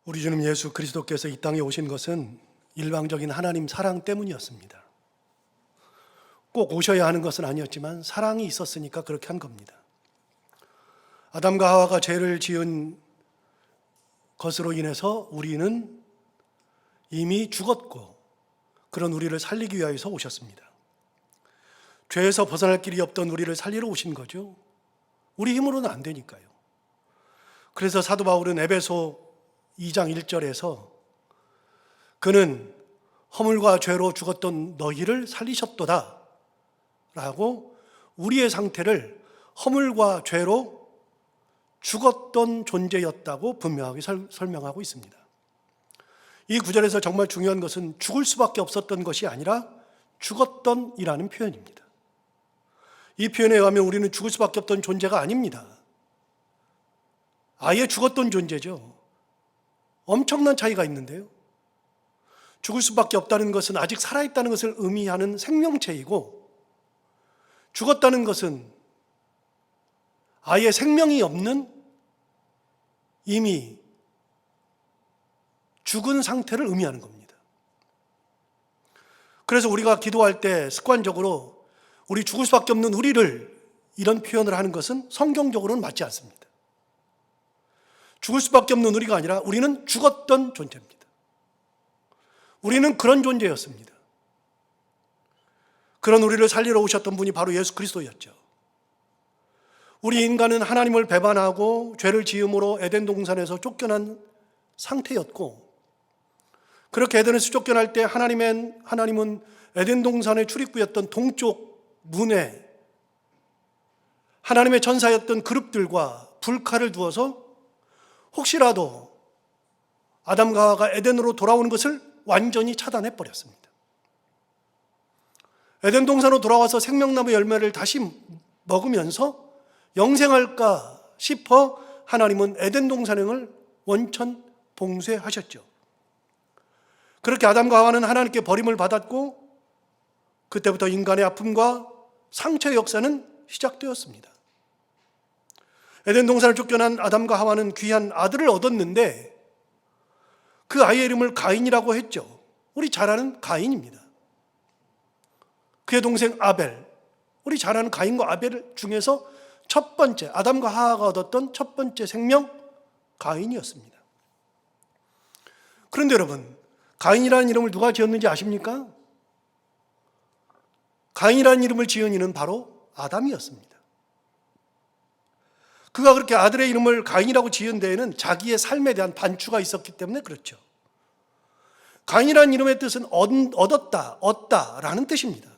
우리 주님 예수 그리스도께서 이 땅에 오신 것은 일방적인 하나님 사랑 때문이었습니다. 꼭 오셔야 하는 것은 아니었지만 사랑이 있었으니까 그렇게 한 겁니다. 아담과 하와가 죄를 지은 것으로 인해서 우리는 이미 죽었고 그런 우리를 살리기 위하여서 오셨습니다. 죄에서 벗어날 길이 없던 우리를 살리러 오신 거죠. 우리 힘으로는 안 되니까요. 그래서 사도 바울은 에베소 2장 1절에서 그는 허물과 죄로 죽었던 너희를 살리셨도다 라고 우리의 상태를 허물과 죄로 죽었던 존재였다고 분명하게 설명하고 있습니다. 이 구절에서 정말 중요한 것은 죽을 수밖에 없었던 것이 아니라 죽었던 이라는 표현입니다. 이 표현에 의하면 우리는 죽을 수밖에 없던 존재가 아닙니다. 아예 죽었던 존재죠. 엄청난 차이가 있는데요. 죽을 수밖에 없다는 것은 아직 살아있다는 것을 의미하는 생명체이고, 죽었다는 것은 아예 생명이 없는 이미 죽은 상태를 의미하는 겁니다. 그래서 우리가 기도할 때 습관적으로 우리 죽을 수밖에 없는 우리를 이런 표현을 하는 것은 성경적으로는 맞지 않습니다. 죽을 수밖에 없는 우리가 아니라 우리는 죽었던 존재입니다. 우리는 그런 존재였습니다. 그런 우리를 살리러 오셨던 분이 바로 예수 그리스도였죠. 우리 인간은 하나님을 배반하고 죄를 지음으로 에덴 동산에서 쫓겨난 상태였고, 그렇게 에덴에서 쫓겨날 때 하나님은 에덴 동산의 출입구였던 동쪽 문에 하나님의 천사였던 그룹들과 불칼을 두어서 혹시라도 아담과 하와가 에덴으로 돌아오는 것을 완전히 차단해 버렸습니다. 에덴 동산으로 돌아와서 생명나무 열매를 다시 먹으면서 영생할까 싶어 하나님은 에덴 동산을 원천 봉쇄하셨죠. 그렇게 아담과 하와는 하나님께 버림을 받았고, 그때부터 인간의 아픔과 상처의 역사는 시작되었습니다. 에덴 동산을 쫓겨난 아담과 하와는 귀한 아들을 얻었는데 그 아이의 이름을 가인이라고 했죠. 우리 잘 아는 가인입니다. 그의 동생 아벨, 우리 잘 아는 가인과 아벨 중에서 첫 번째, 아담과 하와가 얻었던 첫 번째 생명 가인이었습니다. 그런데 여러분, 가인이라는 이름을 누가 지었는지 아십니까? 가인이라는 이름을 지은 이는 바로 아담이었습니다. 그가 그렇게 아들의 이름을 가인이라고 지은 데에는 자기의 삶에 대한 반추가 있었기 때문에 그렇죠. 가인이라는 이름의 뜻은 얻었다, 얻다라는 뜻입니다.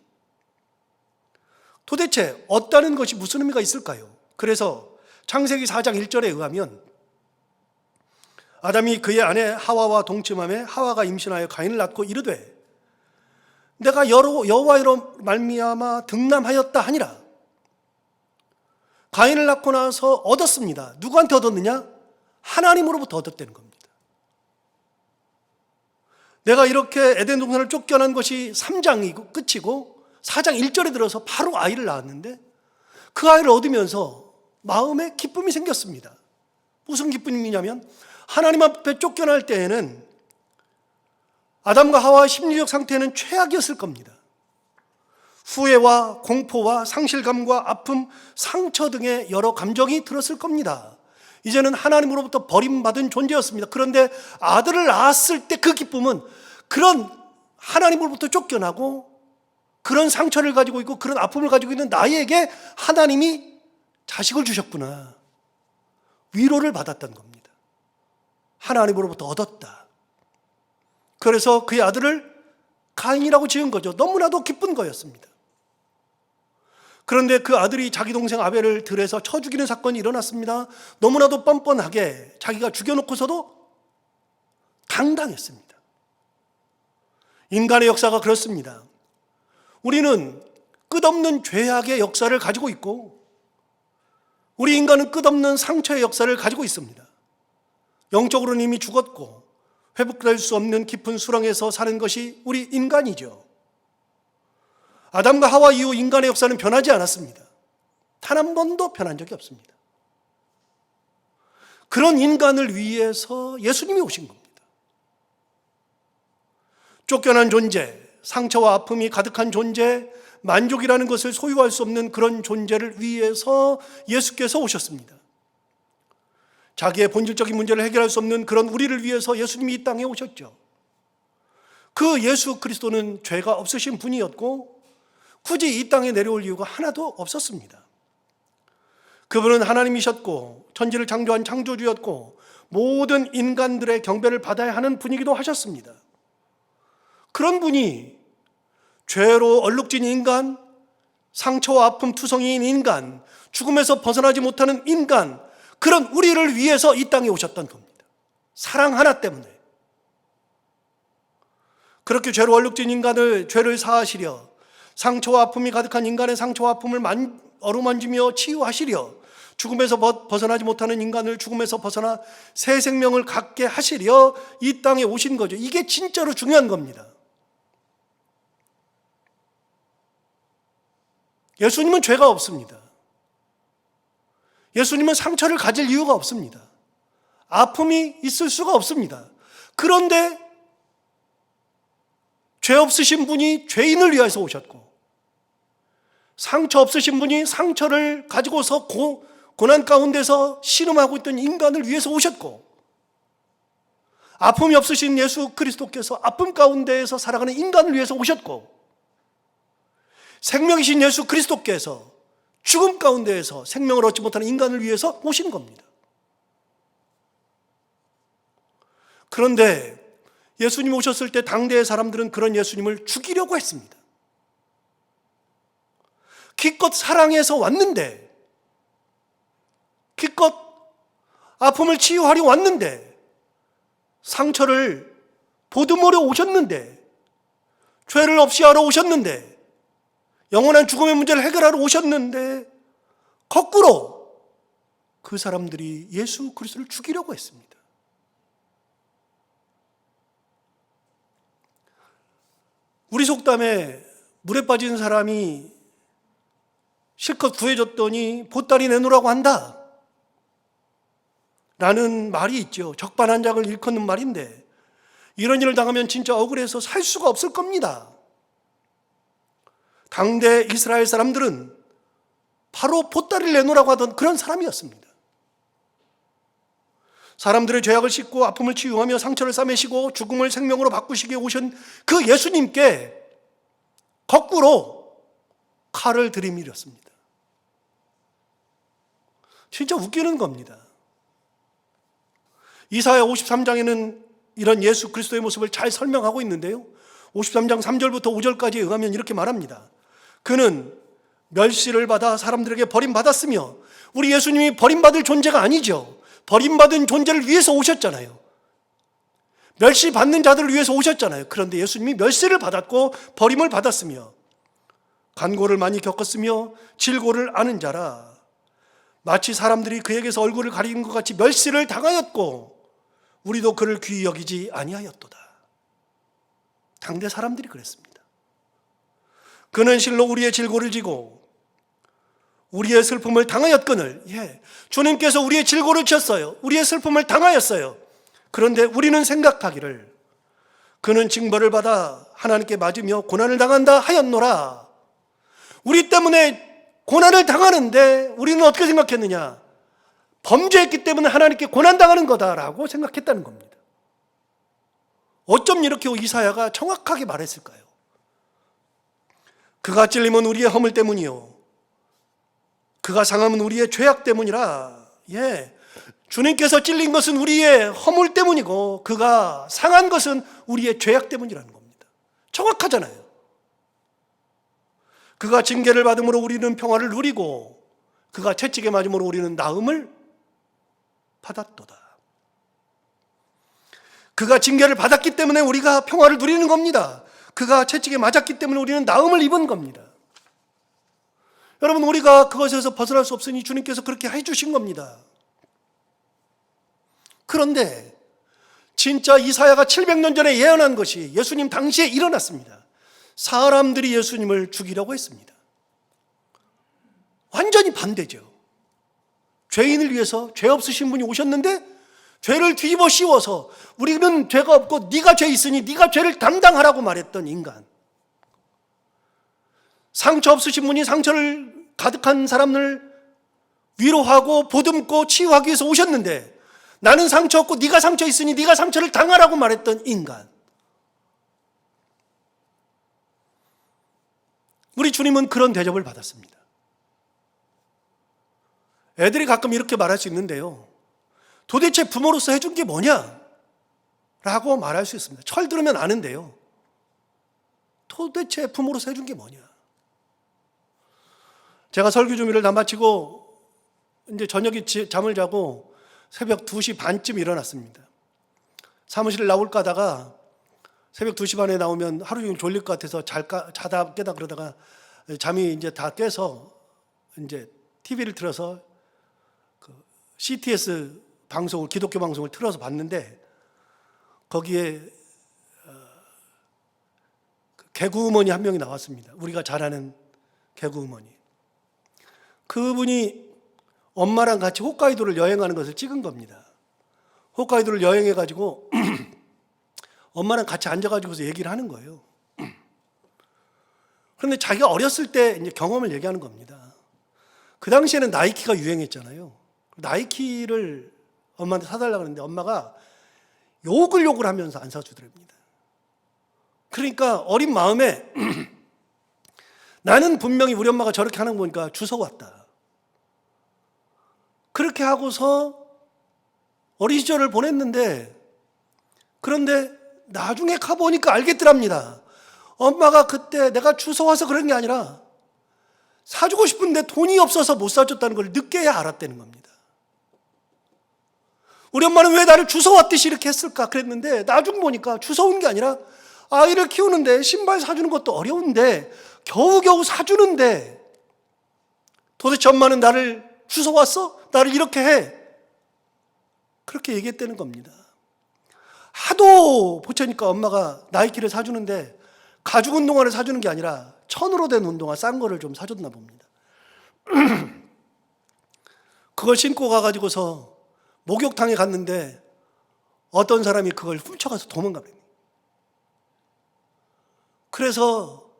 도대체 얻다는 것이 무슨 의미가 있을까요? 그래서 창세기 4장 1절에 의하면 아담이 그의 아내 하와와 동침하매 하와가 임신하여 가인을 낳고 이르되 내가 여호와로 말미암아 등남하였다 하니라. 가인을 낳고 나서 얻었습니다. 누구한테 얻었느냐? 하나님으로부터 얻었다는 겁니다. 내가 이렇게 에덴 동산을 쫓겨난 것이 3장이고 끝이고 4장 1절에 들어서 바로 아이를 낳았는데 그 아이를 얻으면서 마음에 기쁨이 생겼습니다. 무슨 기쁨이냐면 하나님 앞에 쫓겨날 때에는 아담과 하와의 심리적 상태는 최악이었을 겁니다. 후회와 공포와 상실감과 아픔, 상처 등의 여러 감정이 들었을 겁니다. 이제는 하나님으로부터 버림받은 존재였습니다. 그런데 아들을 낳았을 때 그 기쁨은 그런 하나님으로부터 쫓겨나고 그런 상처를 가지고 있고 그런 아픔을 가지고 있는 나에게 하나님이 자식을 주셨구나. 위로를 받았던 겁니다. 하나님으로부터 얻었다. 그래서 그의 아들을 가인이라고 지은 거죠. 너무나도 기쁜 거였습니다. 그런데 그 아들이 자기 동생 아벨을 들에서 쳐 죽이는 사건이 일어났습니다. 너무나도 뻔뻔하게 자기가 죽여놓고서도 당당했습니다. 인간의 역사가 그렇습니다. 우리는 끝없는 죄악의 역사를 가지고 있고 우리 인간은 끝없는 상처의 역사를 가지고 있습니다. 영적으로는 이미 죽었고 회복될 수 없는 깊은 수렁에서 사는 것이 우리 인간이죠. 아담과 하와 이후 인간의 역사는 변하지 않았습니다. 단 한 번도 변한 적이 없습니다. 그런 인간을 위해서 예수님이 오신 겁니다. 쫓겨난 존재, 상처와 아픔이 가득한 존재, 만족이라는 것을 소유할 수 없는 그런 존재를 위해서 예수께서 오셨습니다. 자기의 본질적인 문제를 해결할 수 없는 그런 우리를 위해서 예수님이 이 땅에 오셨죠. 그 예수 그리스도는 죄가 없으신 분이었고 굳이 이 땅에 내려올 이유가 하나도 없었습니다. 그분은 하나님이셨고 천지를 창조한 창조주였고 모든 인간들의 경배를 받아야 하는 분이기도 하셨습니다. 그런 분이 죄로 얼룩진 인간, 상처와 아픔 투성이인 인간, 죽음에서 벗어나지 못하는 인간, 그런 우리를 위해서 이 땅에 오셨던 겁니다. 사랑 하나 때문에. 그렇게 죄로 얼룩진 인간을 죄를 사하시려, 상처와 아픔이 가득한 인간의 상처와 아픔을 어루만지며 치유하시려, 죽음에서 벗어나지 못하는 인간을 죽음에서 벗어나 새 생명을 갖게 하시려 이 땅에 오신 거죠. 이게 진짜로 중요한 겁니다. 예수님은 죄가 없습니다. 예수님은 상처를 가질 이유가 없습니다. 아픔이 있을 수가 없습니다. 그런데 죄 없으신 분이 죄인을 위해서 오셨고, 상처 없으신 분이 상처를 가지고서 고난 가운데서 씨름하고 있던 인간을 위해서 오셨고, 아픔이 없으신 예수 그리스도께서 아픔 가운데에서 살아가는 인간을 위해서 오셨고, 생명이신 예수 그리스도께서 죽음 가운데에서 생명을 얻지 못하는 인간을 위해서 오신 겁니다. 그런데 예수님 오셨을 때 당대의 사람들은 그런 예수님을 죽이려고 했습니다. 기껏 사랑해서 왔는데, 기껏 아픔을 치유하려 왔는데, 상처를 보듬으려 오셨는데, 죄를 없이 하러 오셨는데, 영원한 죽음의 문제를 해결하러 오셨는데, 거꾸로 그 사람들이 예수 그리스도를 죽이려고 했습니다. 우리 속담에 물에 빠진 사람이 실컷 구해줬더니 보따리 내놓으라고 한다 라는 말이 있죠. 적반하장을 일컫는 말인데, 이런 일을 당하면 진짜 억울해서 살 수가 없을 겁니다. 당대 이스라엘 사람들은 바로 보따리를 내놓으라고 하던 그런 사람이었습니다. 사람들의 죄악을 씻고 아픔을 치유하며 상처를 싸매시고 죽음을 생명으로 바꾸시기에 오신 그 예수님께 거꾸로 칼을 들이밀었습니다. 진짜 웃기는 겁니다. 이사야 53장에는 이런 예수 그리스도의 모습을 잘 설명하고 있는데요, 53장 3절부터 5절까지에 의하면 이렇게 말합니다. 그는 멸시를 받아 사람들에게 버림받았으며, 우리 예수님이 버림받을 존재가 아니죠. 버림받은 존재를 위해서 오셨잖아요. 멸시받는 자들을 위해서 오셨잖아요. 그런데 예수님이 멸시를 받았고 버림을 받았으며, 간고를 많이 겪었으며 질고를 아는 자라. 마치 사람들이 그에게서 얼굴을 가리는 것 같이 멸시를 당하였고 우리도 그를 귀히 여기지 아니하였도다. 당대 사람들이 그랬습니다. 그는 실로 우리의 질고를 지고 우리의 슬픔을 당하였거늘, 주님께서 우리의 질고를 졌어요. 우리의 슬픔을 당하였어요. 그런데 우리는 생각하기를 그는 징벌을 받아 하나님께 맞으며 고난을 당한다 하였노라. 우리 때문에 고난을 당하는데 우리는 어떻게 생각했느냐? 범죄했기 때문에 하나님께 고난당하는 거다라고 생각했다는 겁니다. 어쩜 이렇게 이사야가 정확하게 말했을까요? 그가 찔림은 우리의 허물 때문이요, 그가 상함은 우리의 죄악 때문이라. 주님께서 찔린 것은 우리의 허물 때문이고 그가 상한 것은 우리의 죄악 때문이라는 겁니다. 정확하잖아요. 그가 징계를 받음으로 우리는 평화를 누리고 그가 채찍에 맞음으로 우리는 나음을 받았도다. 그가 징계를 받았기 때문에 우리가 평화를 누리는 겁니다. 그가 채찍에 맞았기 때문에 우리는 나음을 입은 겁니다. 여러분, 우리가 그것에서 벗어날 수 없으니 주님께서 그렇게 해주신 겁니다. 그런데 진짜 이사야가 700년 전에 예언한 것이 예수님 당시에 일어났습니다. 사람들이 예수님을 죽이려고 했습니다. 완전히 반대죠. 죄인을 위해서 죄 없으신 분이 오셨는데 죄를 뒤집어 씌워서 우리는 죄가 없고 네가 죄 있으니 네가 죄를 담당하라고 말했던 인간. 상처 없으신 분이 상처를 가득한 사람을 위로하고 보듬고 치유하기 위해서 오셨는데 나는 상처 없고 네가 상처 있으니 네가 상처를 당하라고 말했던 인간. 우리 주님은 그런 대접을 받았습니다. 애들이 가끔 이렇게 말할 수 있는데요. 도대체 부모로서 해준 게 뭐냐? 라고 말할 수 있습니다. 철 들으면 아는데요. 도대체 부모로서 해준 게 뭐냐? 제가 설교 준비를 다 마치고 이제 저녁에 잠을 자고 새벽 2시 반쯤 일어났습니다. 사무실을 나올까 하다가 새벽 2시 반에 나오면 하루 종일 졸릴 것 같아서 자다 깨다 그러다가 잠이 이제 다 깨서 이제 TV를 틀어서 CTS 방송을, 기독교 방송을 틀어서 봤는데 거기에 개그우먼이 한 명이 나왔습니다. 우리가 잘 아는 개그우먼이. 그분이 엄마랑 같이 홋카이도를 여행하는 것을 찍은 겁니다. 홋카이도를 여행해가지고 엄마랑 같이 앉아가지고서 얘기를 하는 거예요. 그런데 자기가 어렸을 때 이제 경험을 얘기하는 겁니다. 그 당시에는 나이키가 유행했잖아요. 나이키를 엄마한테 사달라고 그랬는데 엄마가 욕을 하면서 안 사주더랍니다. 그러니까 어린 마음에 나는 분명히 우리 엄마가 저렇게 하는 거 보니까 주워왔다. 그렇게 하고서 어린 시절을 보냈는데 그런데 나중에 가보니까 알겠더랍니다. 엄마가 그때 내가 주워와서 그런 게 아니라 사주고 싶은데 돈이 없어서 못 사줬다는 걸 늦게야 알았다는 겁니다. 우리 엄마는 왜 나를 주워왔듯이 이렇게 했을까 그랬는데 나중 보니까 주워온 게 아니라 아이를 키우는데 신발 사주는 것도 어려운데 겨우겨우 사주는데 도대체 엄마는 나를 주워왔어? 나를 이렇게 해? 그렇게 얘기했다는 겁니다. 하도 보채니까 엄마가 나이키를 사주는데 가죽 운동화를 사주는 게 아니라 천으로 된 운동화 싼 거를 좀 사줬나 봅니다. 그걸 신고 가가지고서 목욕탕에 갔는데 어떤 사람이 그걸 훔쳐가서 도망가버립니다. 그래서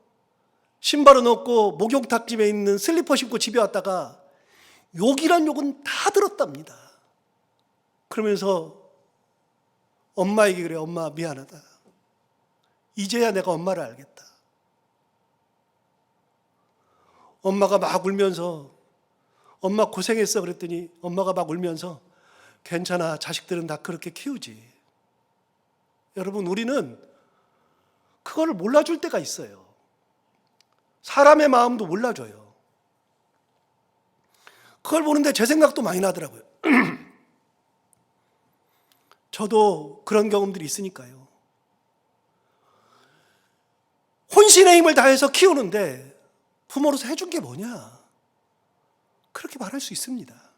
신발은 없고 목욕탕집에 있는 슬리퍼 신고 집에 왔다가 욕이란 욕은 다 들었답니다. 그러면서 엄마에게 그래, 엄마 미안하다. 이제야 내가 엄마를 알겠다. 엄마가 막 울면서 엄마 고생했어 그랬더니 엄마가 막 울면서 괜찮아, 자식들은 다 그렇게 키우지. 여러분, 우리는 그거를 몰라줄 때가 있어요. 사람의 마음도 몰라줘요. 그걸 보는데 제 생각도 많이 나더라고요. 저도 그런 경험들이 있으니까요. 혼신의 힘을 다해서 키우는데 부모로서 해준 게 뭐냐? 그렇게 말할 수 있습니다.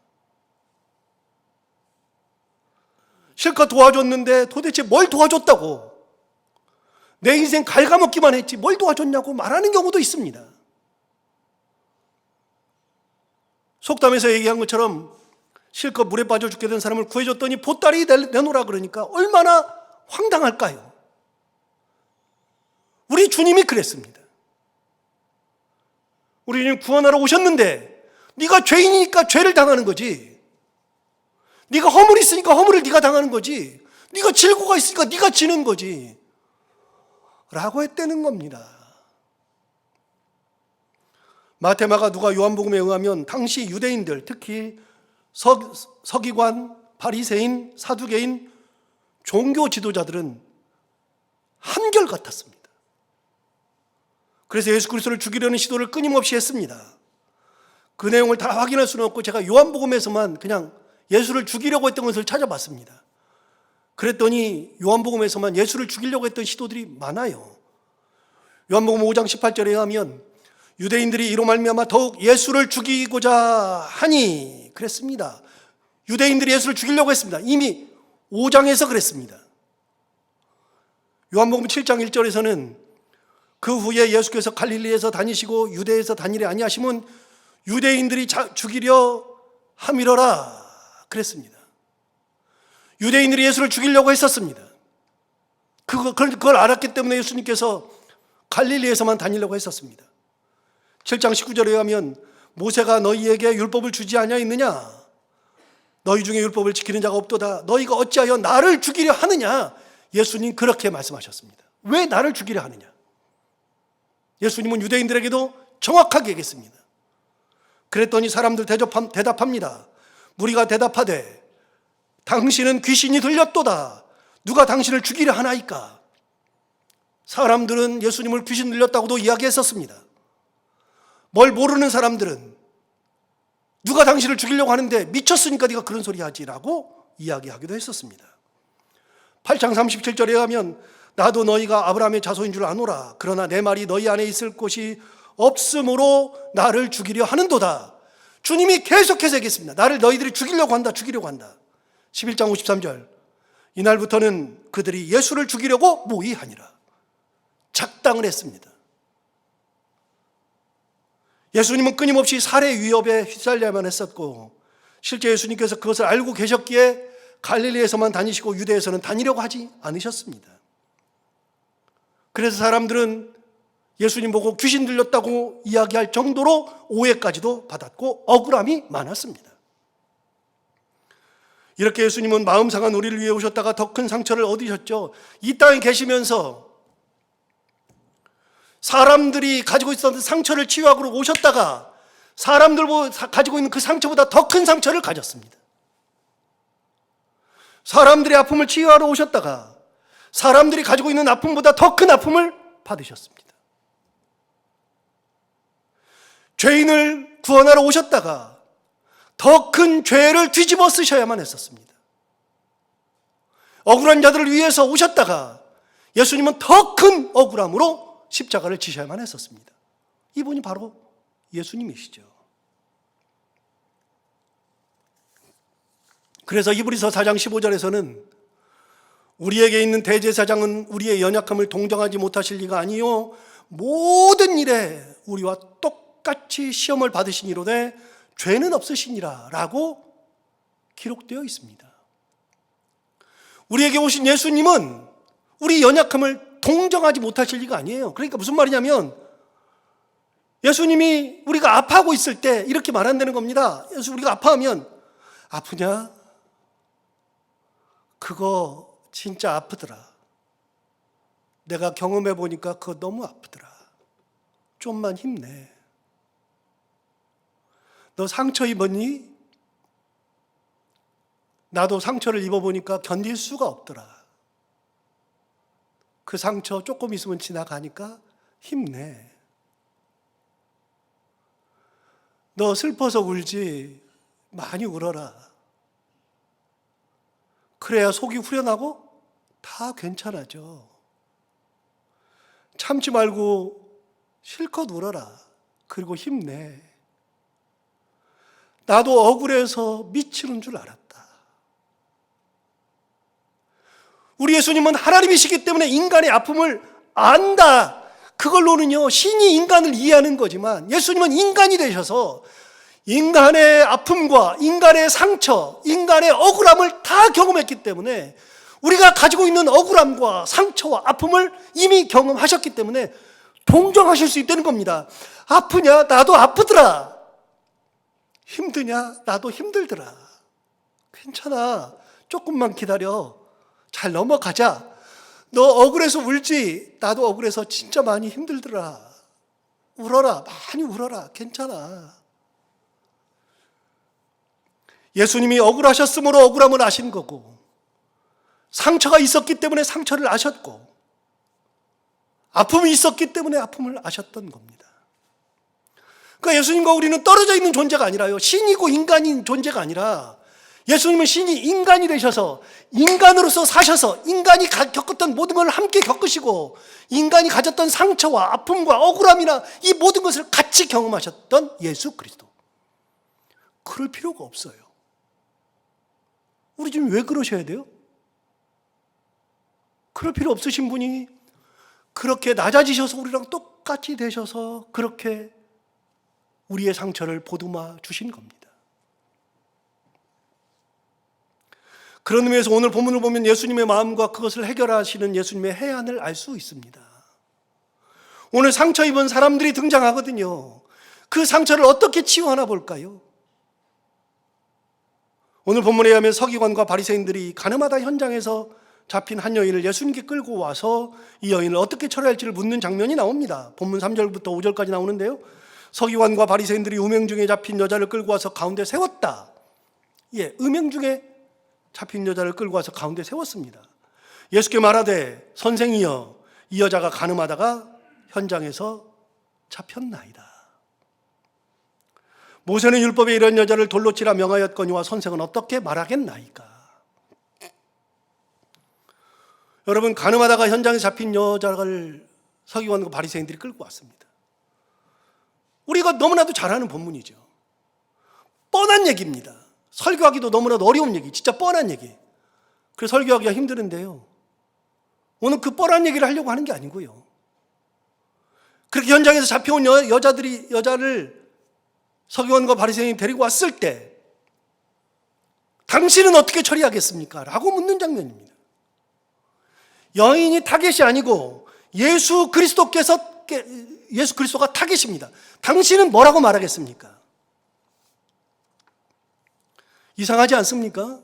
실컷 도와줬는데 도대체 뭘 도와줬다고? 내 인생 갉아먹기만 했지 뭘 도와줬냐고 말하는 경우도 있습니다. 속담에서 얘기한 것처럼 실컷 물에 빠져 죽게 된 사람을 구해줬더니 보따리 내놓으라 그러니까 얼마나 황당할까요? 우리 주님이 그랬습니다. 우리 주님 구원하러 오셨는데 네가 죄인이니까 죄를 당하는 거지. 네가 허물이 있으니까 허물을 네가 당하는 거지. 네가 질고가 있으니까 네가 지는 거지. 라고 했다는 겁니다. 마태, 마가, 누가, 요한복음에 의하면 당시 유대인들, 특히 서기관, 바리새인, 사두개인, 종교 지도자들은 한결같았습니다. 그래서 예수 그리스도를 죽이려는 시도를 끊임없이 했습니다. 그 내용을 다 확인할 수는 없고 제가 요한복음에서만 그냥 예수를 죽이려고 했던 것을 찾아봤습니다. 그랬더니 요한복음에서만 예수를 죽이려고 했던 시도들이 많아요. 요한복음 5장 18절에 의하면 유대인들이 이로 말미암아 더욱 예수를 죽이고자 하니 그랬습니다. 유대인들이 예수를 죽이려고 했습니다. 이미 5장에서 그랬습니다. 요한복음 7장 1절에서는 그 후에 예수께서 갈릴리에서 다니시고 유대에서 다니려 아니하심은 유대인들이 죽이려 하밀어라 그랬습니다. 유대인들이 예수를 죽이려고 했었습니다. 그걸 알았기 때문에 예수님께서 갈릴리에서만 다니려고 했었습니다. 7장 19절에 의하면 모세가 너희에게 율법을 주지 아니하였느냐? 너희 중에 율법을 지키는 자가 없도다. 너희가 어찌하여 나를 죽이려 하느냐? 예수님 그렇게 말씀하셨습니다. 왜 나를 죽이려 하느냐? 예수님은 유대인들에게도 정확하게 얘기했습니다. 그랬더니 사람들 대답합니다. 무리가 대답하되 당신은 귀신이 들렸도다. 누가 당신을 죽이려 하나이까? 사람들은 예수님을 귀신 들렸다고도 이야기했었습니다. 뭘 모르는 사람들은 누가 당신을 죽이려고 하는데 미쳤으니까 네가 그런 소리 하지라고 이야기하기도 했었습니다. 8장 37절에 의하면 나도 너희가 아브라함의 자손인 줄 아노라. 그러나 내 말이 너희 안에 있을 곳이 없으므로 나를 죽이려 하는도다. 주님이 계속해서 얘기했습니다. 나를 너희들이 죽이려고 한다. 11장 53절 이날부터는 그들이 예수를 죽이려고 모의하니라. 작당을 했습니다. 예수님은 끊임없이 살해 위협에 휘말려야만 했었고 실제 예수님께서 그것을 알고 계셨기에 갈릴리에서만 다니시고 유대에서는 다니려고 하지 않으셨습니다. 그래서 사람들은 예수님 보고 귀신 들렸다고 이야기할 정도로 오해까지도 받았고 억울함이 많았습니다. 이렇게 예수님은 마음 상한 우리를 위해 오셨다가 더 큰 상처를 얻으셨죠. 이 땅에 계시면서 사람들이 가지고 있었던 상처를 치유하러 오셨다가 사람들 가지고 있는 그 상처보다 더 큰 상처를 가졌습니다. 사람들의 아픔을 치유하러 오셨다가 사람들이 가지고 있는 아픔보다 더 큰 아픔을 받으셨습니다. 죄인을 구원하러 오셨다가 더 큰 죄를 뒤집어 쓰셔야만 했었습니다. 억울한 자들을 위해서 오셨다가 예수님은 더 큰 억울함으로 십자가를 지셔야만 했었습니다. 이분이 바로 예수님이시죠. 그래서 히브리서 4장 15절에서는 우리에게 있는 대제사장은 우리의 연약함을 동정하지 못하실 리가 아니요 모든 일에 우리와 똑같이 시험을 받으시니로되 죄는 없으시니라 라고 기록되어 있습니다. 우리에게 오신 예수님은 우리 연약함을 동정하지 못하실 리가 아니에요. 그러니까 무슨 말이냐면 예수님이 우리가 아파하고 있을 때 이렇게 말한다는 겁니다. 우리가 아파하면 아프냐? 그거 진짜 아프더라. 내가 경험해 보니까 그거 너무 아프더라. 좀만 힘내. 너 상처 입었니? 나도 상처를 입어보니까 견딜 수가 없더라. 그 상처 조금 있으면 지나가니까 힘내. 너 슬퍼서 울지 많이 울어라. 그래야 속이 후련하고 다 괜찮아져. 참지 말고 실컷 울어라. 그리고 힘내. 나도 억울해서 미치는 줄 알았다. 우리 예수님은 하나님이시기 때문에 인간의 아픔을 안다. 그걸로는요, 신이 인간을 이해하는 거지만 예수님은 인간이 되셔서 인간의 아픔과 인간의 상처, 인간의 억울함을 다 경험했기 때문에 우리가 가지고 있는 억울함과 상처와 아픔을 이미 경험하셨기 때문에 동정하실 수 있다는 겁니다. 아프냐? 나도 아프더라. 힘드냐? 나도 힘들더라. 괜찮아. 조금만 기다려. 잘 넘어가자. 너 억울해서 울지? 나도 억울해서 진짜 많이 힘들더라. 울어라. 많이 울어라. 괜찮아. 예수님이 억울하셨으므로 억울함을 아신 거고 상처가 있었기 때문에 상처를 아셨고 아픔이 있었기 때문에 아픔을 아셨던 겁니다. 그러니까 예수님과 우리는 떨어져 있는 존재가 아니라요. 신이고 인간인 존재가 아니라 예수님은 신이 인간이 되셔서 인간으로서 사셔서 인간이 겪었던 모든 걸 함께 겪으시고 인간이 가졌던 상처와 아픔과 억울함이나 이 모든 것을 같이 경험하셨던 예수 그리스도. 그럴 필요가 없어요. 우리 지금 왜 그러셔야 돼요? 그럴 필요 없으신 분이 그렇게 낮아지셔서 우리랑 똑같이 되셔서 그렇게 우리의 상처를 보듬어 주신 겁니다. 그런 의미에서 오늘 본문을 보면 예수님의 마음과 그것을 해결하시는 예수님의 해안을 알 수 있습니다. 오늘 상처 입은 사람들이 등장하거든요. 그 상처를 어떻게 치유하나 볼까요? 오늘 본문에 의하면 서기관과 바리새인들이 가늠하다 현장에서 잡힌 한 여인을 예수님께 끌고 와서 이 여인을 어떻게 처리할지를 묻는 장면이 나옵니다. 본문 3절부터 5절까지 나오는데요. 서기관과 바리새인들이 음행 중에 잡힌 여자를 끌고 와서 가운데 세웠다. 음행 중에 잡힌 여자를 끌고 와서 가운데 세웠습니다. 예수께 말하되 선생이여, 이 여자가 가늠하다가 현장에서 잡혔나이다. 모세는 율법에 이런 여자를 돌로 치라 명하였거니와 선생은 어떻게 말하겠나이까? 여러분, 가늠하다가 현장에 잡힌 여자를 서기관과 바리새인들이 끌고 왔습니다. 우리가 너무나도 잘 아는 본문이죠. 뻔한 얘기입니다. 설교하기도 너무나도 어려운 얘기, 진짜 뻔한 얘기. 그래서 설교하기가 힘드는데요, 오늘 그 뻔한 얘기를 하려고 하는 게 아니고요, 그렇게 현장에서 잡혀온 여자를 서기관과 바리새인이 데리고 왔을 때 당신은 어떻게 처리하겠습니까? 라고 묻는 장면입니다. 여인이 타겟이 아니고 예수 그리스도가 타겟입니다. 당신은 뭐라고 말하겠습니까? 이상하지 않습니까?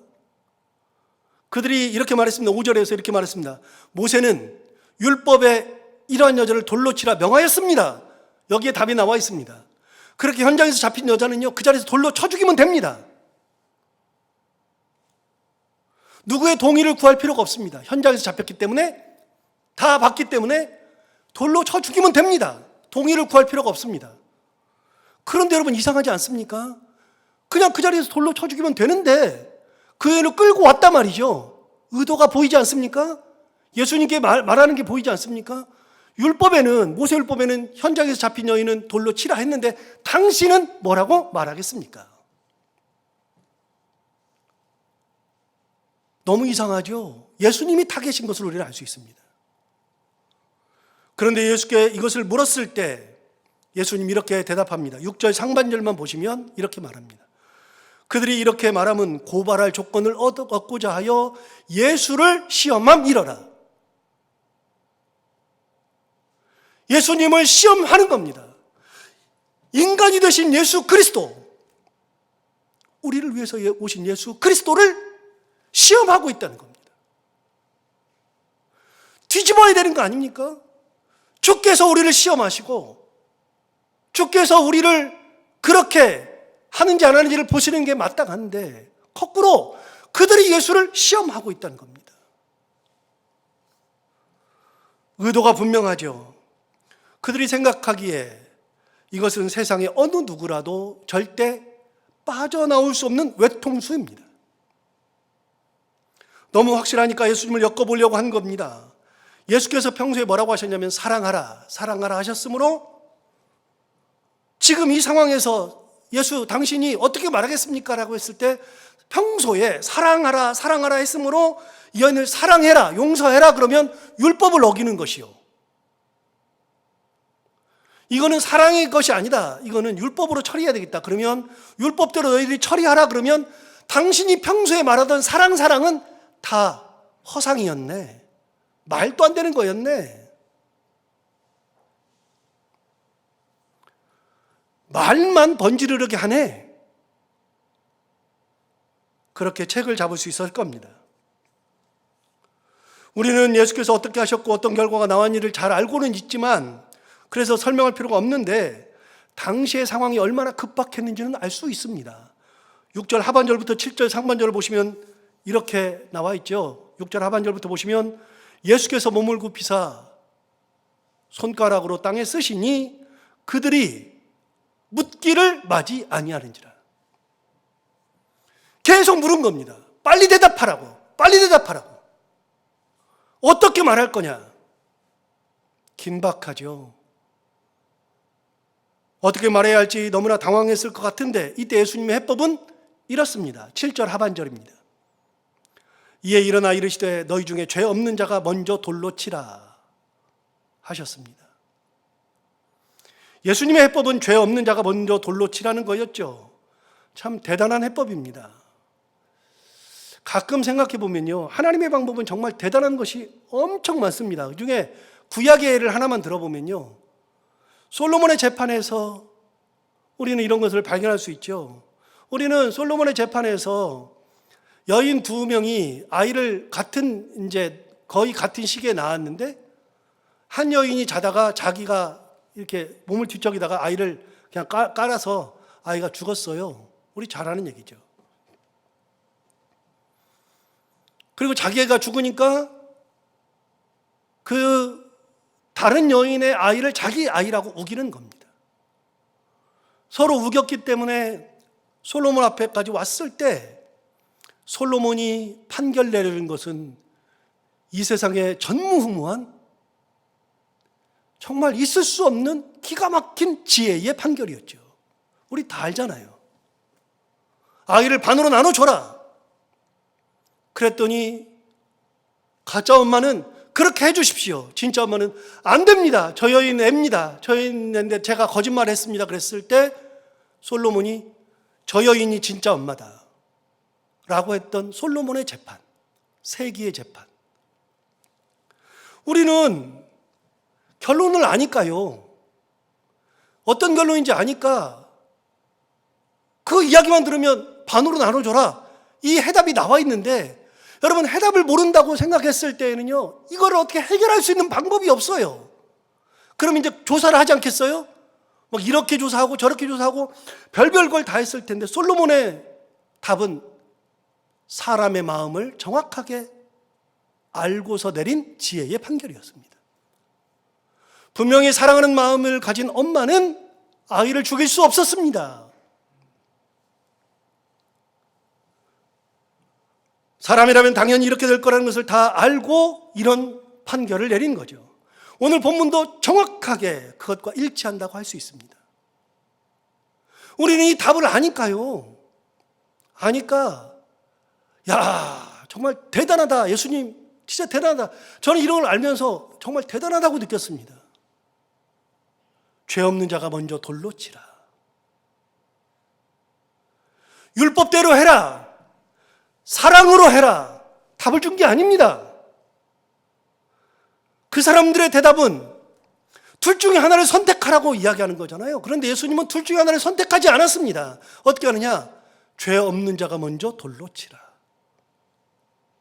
그들이 이렇게 말했습니다. 5절에서 이렇게 말했습니다. 모세는 율법에 이러한 여자를 돌로 치라 명하였습니다. 여기에 답이 나와 있습니다. 그렇게 현장에서 잡힌 여자는요, 그 자리에서 돌로 쳐 죽이면 됩니다. 누구의 동의를 구할 필요가 없습니다. 현장에서 잡혔기 때문에, 다 봤기 때문에 돌로 쳐 죽이면 됩니다. 동의를 구할 필요가 없습니다. 그런데 여러분, 이상하지 않습니까? 그냥 그 자리에서 돌로 쳐 죽이면 되는데 그 여인을 끌고 왔단 말이죠. 의도가 보이지 않습니까? 예수님께 말하는 게 보이지 않습니까? 모세 율법에는 현장에서 잡힌 여인은 돌로 치라 했는데 당신은 뭐라고 말하겠습니까? 너무 이상하죠? 예수님이 타겟인 것을 우리는 알 수 있습니다. 그런데 예수께 이것을 물었을 때 예수님 이렇게 대답합니다. 6절 상반절만 보시면 이렇게 말합니다. 그들이 이렇게 말하면 고발할 조건을 얻고자 하여 예수를 시험함이러라. 예수님을 시험하는 겁니다. 인간이 되신 예수 그리스도, 우리를 위해서 오신 예수 그리스도를 시험하고 있다는 겁니다. 뒤집어야 되는 거 아닙니까? 주께서 우리를 시험하시고 주께서 우리를 그렇게 하는지 안 하는지를 보시는 게 마땅한데 거꾸로 그들이 예수를 시험하고 있다는 겁니다. 의도가 분명하죠. 그들이 생각하기에 이것은 세상의 어느 누구라도 절대 빠져나올 수 없는 외통수입니다. 너무 확실하니까 예수님을 엮어보려고 한 겁니다. 예수께서 평소에 뭐라고 하셨냐면 사랑하라, 사랑하라 하셨으므로 지금 이 상황에서 예수 당신이 어떻게 말하겠습니까? 라고 했을 때 평소에 사랑하라, 사랑하라 했으므로 이 여인을 사랑해라, 용서해라 그러면 율법을 어기는 것이요. 이거는 사랑의 것이 아니다. 이거는 율법으로 처리해야 되겠다. 그러면 율법대로 너희들이 처리하라 그러면 당신이 평소에 말하던 사랑은 다 허상이었네. 말도 안 되는 거였네. 말만 번지르르게 하네. 그렇게 책을 잡을 수 있을 겁니다. 우리는 예수께서 어떻게 하셨고 어떤 결과가 나왔는지를 잘 알고는 있지만 그래서 설명할 필요가 없는데 당시의 상황이 얼마나 급박했는지는 알 수 있습니다. 6절 하반절부터 7절 상반절을 보시면 이렇게 나와 있죠. 6절 하반절부터 보시면 예수께서 몸을 굽히사 손가락으로 땅에 쓰시니 그들이 묻기를 마지 아니하는지라. 계속 물은 겁니다. 빨리 대답하라고. 빨리 대답하라고. 어떻게 말할 거냐? 긴박하죠. 어떻게 말해야 할지 너무나 당황했을 것 같은데 이때 예수님의 해법은 이렇습니다. 7절 하반절입니다. 이에 일어나 이르시되 너희 중에 죄 없는 자가 먼저 돌로 치라 하셨습니다. 예수님의 해법은 죄 없는 자가 먼저 돌로 치라는 거였죠. 참 대단한 해법입니다. 가끔 생각해 보면요, 하나님의 방법은 정말 대단한 것이 엄청 많습니다. 그 중에 구약의 예를 하나만 들어보면요, 솔로몬의 재판에서 우리는 이런 것을 발견할 수 있죠. 우리는 솔로몬의 재판에서 여인 2명이 아이를 거의 같은 시기에 낳았는데, 한 여인이 자다가 자기가 이렇게 몸을 뒤척이다가 아이를 그냥 깔아서 아이가 죽었어요. 우리 잘 아는 얘기죠. 그리고 자기가 죽으니까 그 다른 여인의 아이를 자기 아이라고 우기는 겁니다. 서로 우겼기 때문에 솔로몬 앞에까지 왔을 때 솔로몬이 판결 내리는 것은 이 세상에 전무후무한 정말 있을 수 없는 기가 막힌 지혜의 판결이었죠. 우리 다 알잖아요. 아이를 반으로 나눠줘라. 그랬더니 가짜 엄마는 그렇게 해주십시오. 진짜 엄마는 안 됩니다. 저 여인 애입니다. 저 여인인데 제가 거짓말했습니다. 그랬을 때 솔로몬이 저 여인이 진짜 엄마다 라고 했던 솔로몬의 재판, 세기의 재판. 우리는 결론을 아니까요, 어떤 결론인지 아니까 그 이야기만 들으면 반으로 나눠줘라, 이 해답이 나와 있는데, 여러분 해답을 모른다고 생각했을 때에는요, 이걸 어떻게 해결할 수 있는 방법이 없어요. 그럼 이제 조사를 하지 않겠어요? 막 이렇게 조사하고 저렇게 조사하고 별별 걸 다 했을 텐데, 솔로몬의 답은 사람의 마음을 정확하게 알고서 내린 지혜의 판결이었습니다. 분명히 사랑하는 마음을 가진 엄마는 아이를 죽일 수 없었습니다. 사람이라면 당연히 이렇게 될 거라는 것을 다 알고 이런 판결을 내린 거죠. 오늘 본문도 정확하게 그것과 일치한다고 할 수 있습니다. 우리는 이 답을 아니까요. 아니까, 야, 정말 대단하다. 예수님 진짜 대단하다. 저는 이런 걸 알면서 정말 대단하다고 느꼈습니다. 죄 없는 자가 먼저 돌로 치라. 율법대로 해라. 사랑으로 해라. 답을 준 게 아닙니다. 그 사람들의 대답은 둘 중에 하나를 선택하라고 이야기하는 거잖아요. 그런데 예수님은 둘 중에 하나를 선택하지 않았습니다. 어떻게 하느냐? 죄 없는 자가 먼저 돌로 치라.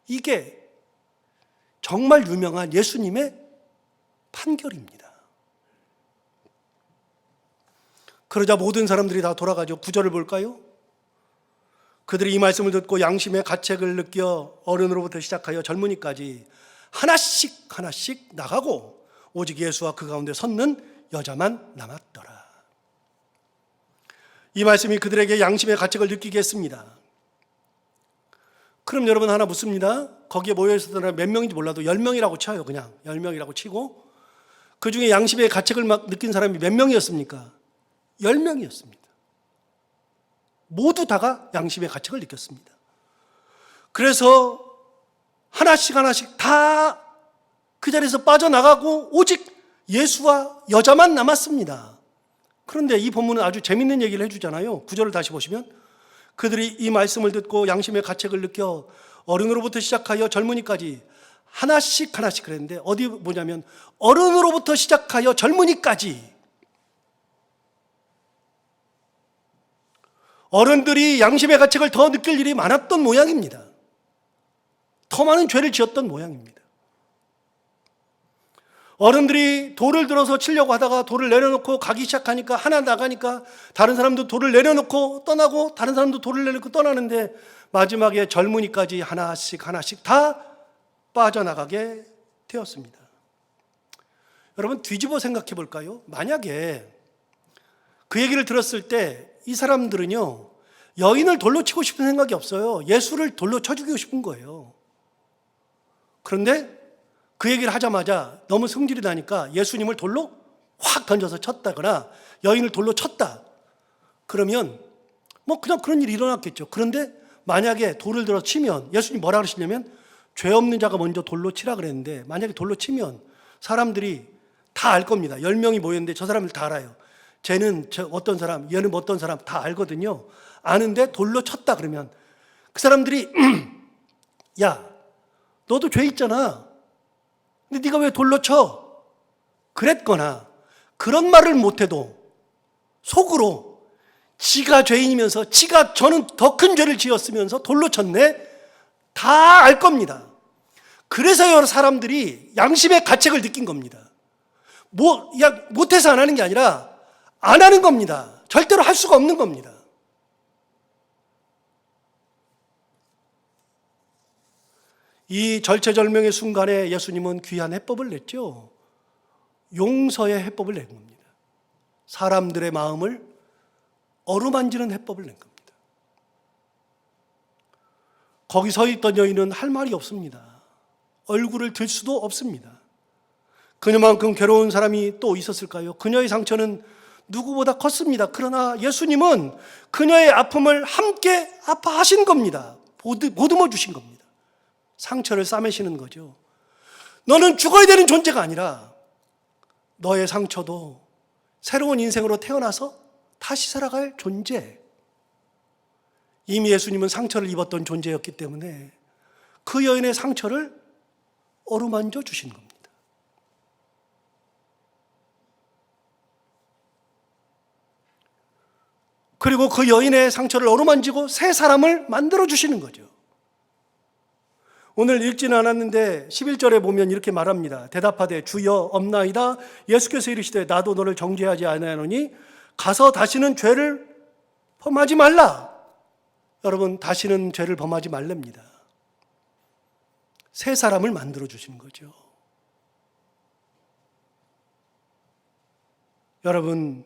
이게 정말 유명한 예수님의 판결입니다. 그러자 모든 사람들이 다 돌아가죠. 9절을 볼까요? 그들이 이 말씀을 듣고 양심의 가책을 느껴 어른으로부터 시작하여 젊은이까지 하나씩 하나씩 나가고 오직 예수와 그 가운데 섰는 여자만 남았더라. 이 말씀이 그들에게 양심의 가책을 느끼게 했습니다. 그럼 여러분 하나 묻습니다. 거기에 모여있었던 사람이 몇 명인지 몰라도 10명이라고 쳐요. 그냥 10명이라고 치고, 그 중에 양심의 가책을 막 느낀 사람이 몇 명이었습니까? 10명이었습니다. 모두 다가 양심의 가책을 느꼈습니다. 그래서 하나씩 하나씩 다 그 자리에서 빠져나가고 오직 예수와 여자만 남았습니다. 그런데 이 본문은 아주 재밌는 얘기를 해주잖아요. 9절을 다시 보시면, 그들이 이 말씀을 듣고 양심의 가책을 느껴 어른으로부터 시작하여 젊은이까지 하나씩 하나씩 그랬는데, 어디 보냐면 어른으로부터 시작하여 젊은이까지, 어른들이 양심의 가책을 더 느낄 일이 많았던 모양입니다. 더 많은 죄를 지었던 모양입니다. 어른들이 돌을 들어서 치려고 하다가 돌을 내려놓고 가기 시작하니까, 하나 나가니까 다른 사람도 돌을 내려놓고 떠나고 다른 사람도 돌을 내려놓고 떠나는데, 마지막에 젊은이까지 하나씩 하나씩 다 빠져나가게 되었습니다. 여러분 뒤집어 생각해 볼까요? 만약에 그 얘기를 들었을 때 이 사람들은요, 여인을 돌로 치고 싶은 생각이 없어요. 예수를 돌로 쳐 죽이고 싶은 거예요. 그런데 그 얘기를 하자마자 너무 성질이 나니까 예수님을 돌로 확 던져서 쳤다거나 여인을 돌로 쳤다. 그러면 뭐 그냥 그런 일이 일어났겠죠. 그런데 만약에 돌을 들어 치면, 예수님 뭐라 그러시냐면 죄 없는 자가 먼저 돌로 치라 그랬는데, 만약에 돌로 치면 사람들이 다 알 겁니다. 10명이 모였는데 저 사람들 다 알아요. 쟤는 어떤 사람, 얘는 어떤 사람 다 알거든요. 아는데 돌로 쳤다 그러면 그 사람들이 야, 너도 죄 있잖아. 근데 네가 왜 돌로 쳐? 그랬거나 그런 말을 못해도 속으로 지가 죄인이면서 지가 저는 더 큰 죄를 지었으면서 돌로 쳤네? 다 알 겁니다. 그래서 여러 사람들이 양심의 가책을 느낀 겁니다. 못해서 안 하는 게 아니라 안 하는 겁니다. 절대로 할 수가 없는 겁니다. 이 절체절명의 순간에 예수님은 귀한 해법을 냈죠. 용서의 해법을 낸 겁니다. 사람들의 마음을 어루만지는 해법을 낸 겁니다. 거기 서 있던 여인은 할 말이 없습니다. 얼굴을 들 수도 없습니다. 그녀만큼 괴로운 사람이 또 있었을까요? 그녀의 상처는 누구보다 컸습니다. 그러나 예수님은 그녀의 아픔을 함께 아파하신 겁니다. 보듬어 주신 겁니다. 상처를 싸매시는 거죠. 너는 죽어야 되는 존재가 아니라 너의 상처도 새로운 인생으로 태어나서 다시 살아갈 존재. 이미 예수님은 상처를 입었던 존재였기 때문에 그 여인의 상처를 어루만져 주신 겁니다. 그리고 그 여인의 상처를 어루만지고 새 사람을 만들어 주시는 거죠. 오늘 읽지는 않았는데 11절에 보면 이렇게 말합니다. 대답하되 주여 없나이다. 예수께서 이르시되 나도 너를 정죄하지 아니하노니 가서 다시는 죄를 범하지 말라. 여러분, 다시는 죄를 범하지 말랍니다. 새 사람을 만들어 주시는 거죠. 여러분,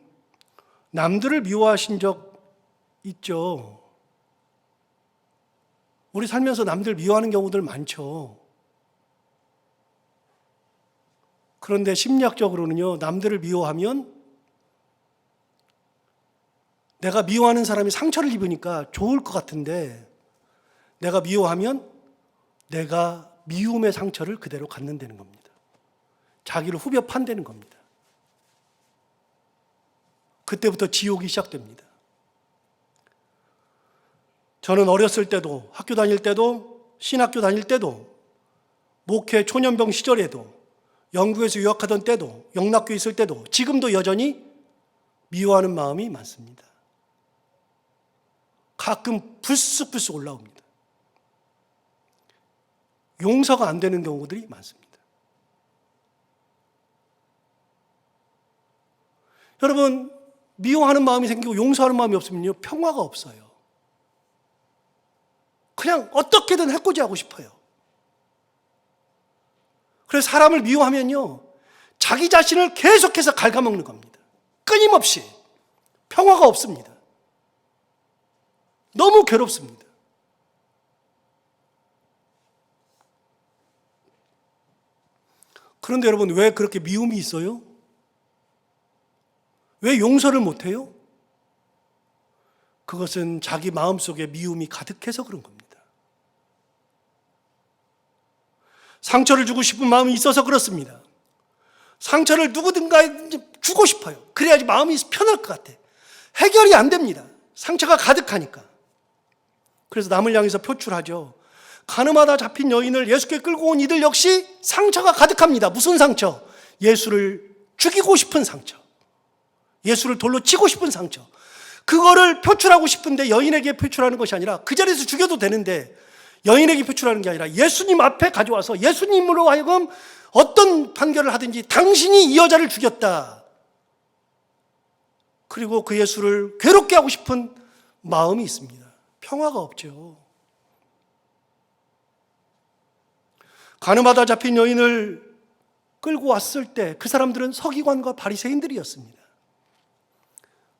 남들을 미워하신 적 있죠? 우리 살면서 남들 미워하는 경우들 많죠. 그런데 심리학적으로는요, 남들을 미워하면 내가 미워하는 사람이 상처를 입으니까 좋을 것 같은데 내가 미워하면 내가 미움의 상처를 그대로 갖는다는 겁니다. 자기를 후벼 판다는 겁니다. 그때부터 지옥이 시작됩니다. 저는 어렸을 때도, 학교 다닐 때도, 신학교 다닐 때도, 목회 초년병 시절에도, 영국에서 유학하던 때도, 영락교에 있을 때도, 지금도 여전히 미워하는 마음이 많습니다. 가끔 불쑥불쑥 올라옵니다. 용서가 안 되는 경우들이 많습니다. 여러분, 미워하는 마음이 생기고 용서하는 마음이 없으면요, 평화가 없어요. 그냥 어떻게든 해코지 하고 싶어요. 그래서 사람을 미워하면요, 자기 자신을 계속해서 갉아먹는 겁니다. 끊임없이. 평화가 없습니다. 너무 괴롭습니다. 그런데 여러분, 왜 그렇게 미움이 있어요? 왜 용서를 못해요? 그것은 자기 마음속에 미움이 가득해서 그런 겁니다. 상처를 주고 싶은 마음이 있어서 그렇습니다. 상처를 누구든가 주고 싶어요. 그래야지 마음이 편할 것 같아. 해결이 안 됩니다. 상처가 가득하니까. 그래서 남을 향해서 표출하죠. 가늠하다 잡힌 여인을 예수께 끌고 온 이들 역시 상처가 가득합니다. 무슨 상처? 예수를 죽이고 싶은 상처. 예수를 돌로 치고 싶은 상처. 그거를 표출하고 싶은데 여인에게 표출하는 것이 아니라 그 자리에서 죽여도 되는데 여인에게 표출하는 게 아니라 예수님 앞에 가져와서 예수님으로 하여금 어떤 판결을 하든지 당신이 이 여자를 죽였다. 그리고 그 예수를 괴롭게 하고 싶은 마음이 있습니다. 평화가 없죠. 가늠하다 잡힌 여인을 끌고 왔을 때 그 사람들은 서기관과 바리새인들이었습니다.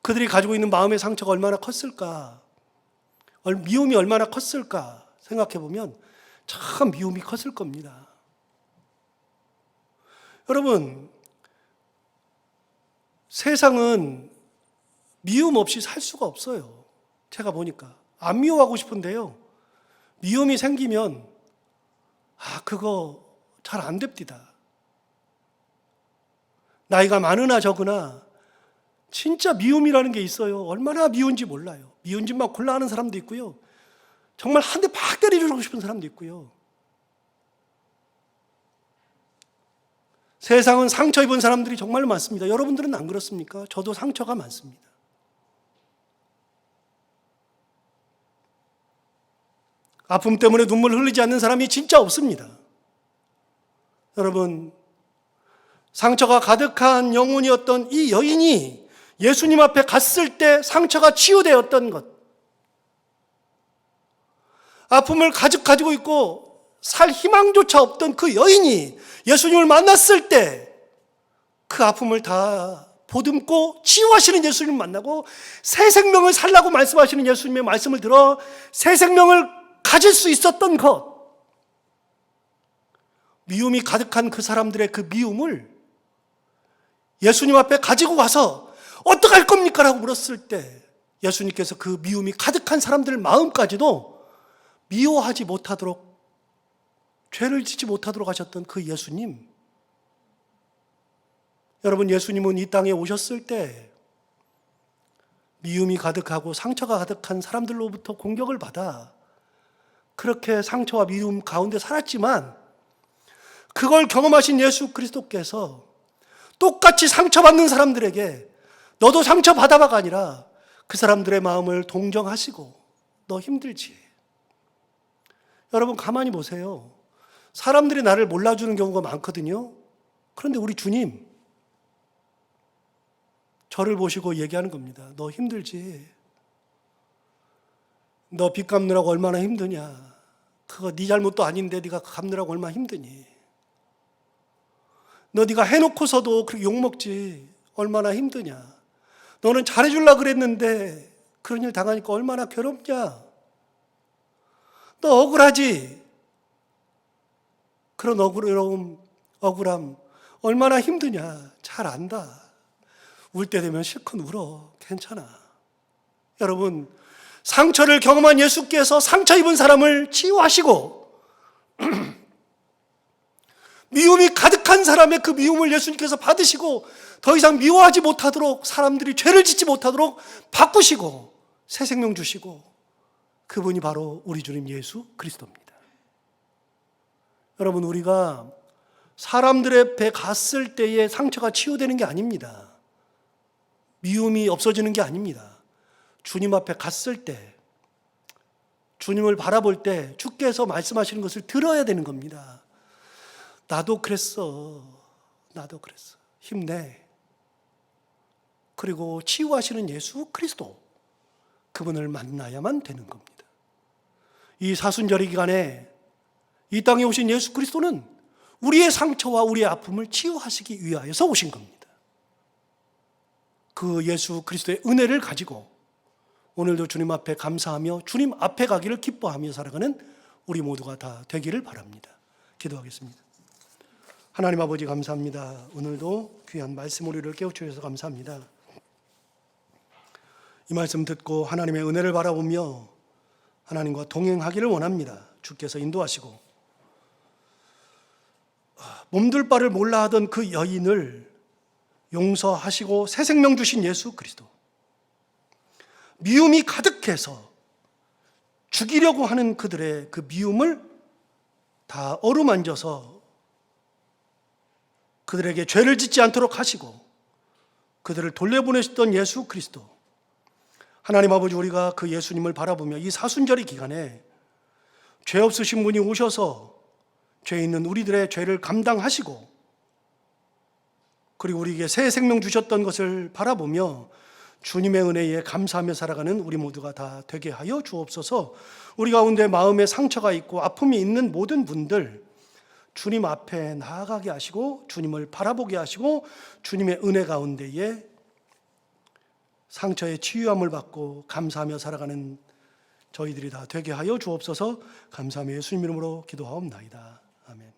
그들이 가지고 있는 마음의 상처가 얼마나 컸을까, 미움이 얼마나 컸을까 생각해 보면 참 미움이 컸을 겁니다. 여러분, 세상은 미움 없이 살 수가 없어요. 제가 보니까 안 미워하고 싶은데요, 미움이 생기면 그거 잘 안 됩니다. 나이가 많으나 적으나 진짜 미움이라는 게 있어요. 얼마나 미운지 몰라요. 미운 짓만 골라 하는 사람도 있고요, 정말 한 대 팍 때리고 싶은 사람도 있고요. 세상은 상처 입은 사람들이 정말 많습니다. 여러분들은 안 그렇습니까? 저도 상처가 많습니다. 아픔 때문에 눈물 흘리지 않는 사람이 진짜 없습니다. 여러분, 상처가 가득한 영혼이었던 이 여인이 예수님 앞에 갔을 때 상처가 치유되었던 것, 아픔을 가득 가지고 있고 살 희망조차 없던 그 여인이 예수님을 만났을 때 그 아픔을 다 보듬고 치유하시는 예수님을 만나고 새 생명을 살라고 말씀하시는 예수님의 말씀을 들어 새 생명을 가질 수 있었던 것, 미움이 가득한 그 사람들의 그 미움을 예수님 앞에 가지고 가서 어떡할 겁니까? 라고 물었을 때 예수님께서 그 미움이 가득한 사람들 마음까지도 미워하지 못하도록, 죄를 짓지 못하도록 하셨던 그 예수님, 여러분, 예수님은 이 땅에 오셨을 때 미움이 가득하고 상처가 가득한 사람들로부터 공격을 받아 그렇게 상처와 미움 가운데 살았지만, 그걸 경험하신 예수 그리스도께서 똑같이 상처받는 사람들에게 너도 상처받아봐가 아니라 그 사람들의 마음을 동정하시고 너 힘들지. 여러분, 가만히 보세요. 사람들이 나를 몰라주는 경우가 많거든요. 그런데 우리 주님, 저를 보시고 얘기하는 겁니다. 너 힘들지. 너 빚 갚느라고 얼마나 힘드냐. 그거 네 잘못도 아닌데 네가 갚느라고 얼마나 힘드니. 너 네가 해놓고서도 그렇게 욕먹지 얼마나 힘드냐. 너는 잘해주려고 그랬는데 그런 일 당하니까 얼마나 괴롭냐. 너 억울하지. 그런 억울함 얼마나 힘드냐. 잘 안다. 울 때 되면 실컷 울어. 괜찮아. 여러분, 상처를 경험한 예수께서 상처 입은 사람을 치유하시고 미움이 가득한 사람의 그 미움을 예수님께서 받으시고 더 이상 미워하지 못하도록, 사람들이 죄를 짓지 못하도록 바꾸시고 새 생명 주시고, 그분이 바로 우리 주님 예수 그리스도입니다. 여러분, 우리가 사람들의 배 갔을 때의 상처가 치유되는 게 아닙니다. 미움이 없어지는 게 아닙니다. 주님 앞에 갔을 때, 주님을 바라볼 때 주께서 말씀하시는 것을 들어야 되는 겁니다. 나도 그랬어. 나도 그랬어. 힘내. 그리고 치유하시는 예수 그리스도, 그분을 만나야만 되는 겁니다. 이 사순절의 기간에 이 땅에 오신 예수 그리스도는 우리의 상처와 우리의 아픔을 치유하시기 위하여서 오신 겁니다. 그 예수 그리스도의 은혜를 가지고 오늘도 주님 앞에 감사하며 주님 앞에 가기를 기뻐하며 살아가는 우리 모두가 다 되기를 바랍니다. 기도하겠습니다. 하나님 아버지, 감사합니다. 오늘도 귀한 말씀 우리를 깨우쳐 주셔서 감사합니다. 이 말씀 듣고 하나님의 은혜를 바라보며 하나님과 동행하기를 원합니다. 주께서 인도하시고, 몸둘 바를 몰라 하던 그 여인을 용서하시고 새 생명 주신 예수 그리스도, 미움이 가득해서 죽이려고 하는 그들의 그 미움을 다 어루만져서 그들에게 죄를 짓지 않도록 하시고 그들을 돌려보내셨던 예수 그리스도, 하나님 아버지, 우리가 그 예수님을 바라보며 이 사순절의 기간에 죄 없으신 분이 오셔서 죄 있는 우리들의 죄를 감당하시고 그리고 우리에게 새 생명 주셨던 것을 바라보며 주님의 은혜에 감사하며 살아가는 우리 모두가 다 되게 하여 주옵소서. 우리 가운데 마음에 상처가 있고 아픔이 있는 모든 분들 주님 앞에 나아가게 하시고 주님을 바라보게 하시고 주님의 은혜 가운데에 상처의 치유함을 받고 감사하며 살아가는 저희들이 다 되게 하여 주옵소서. 감사하며 예수님 이름으로 기도하옵나이다. 아멘.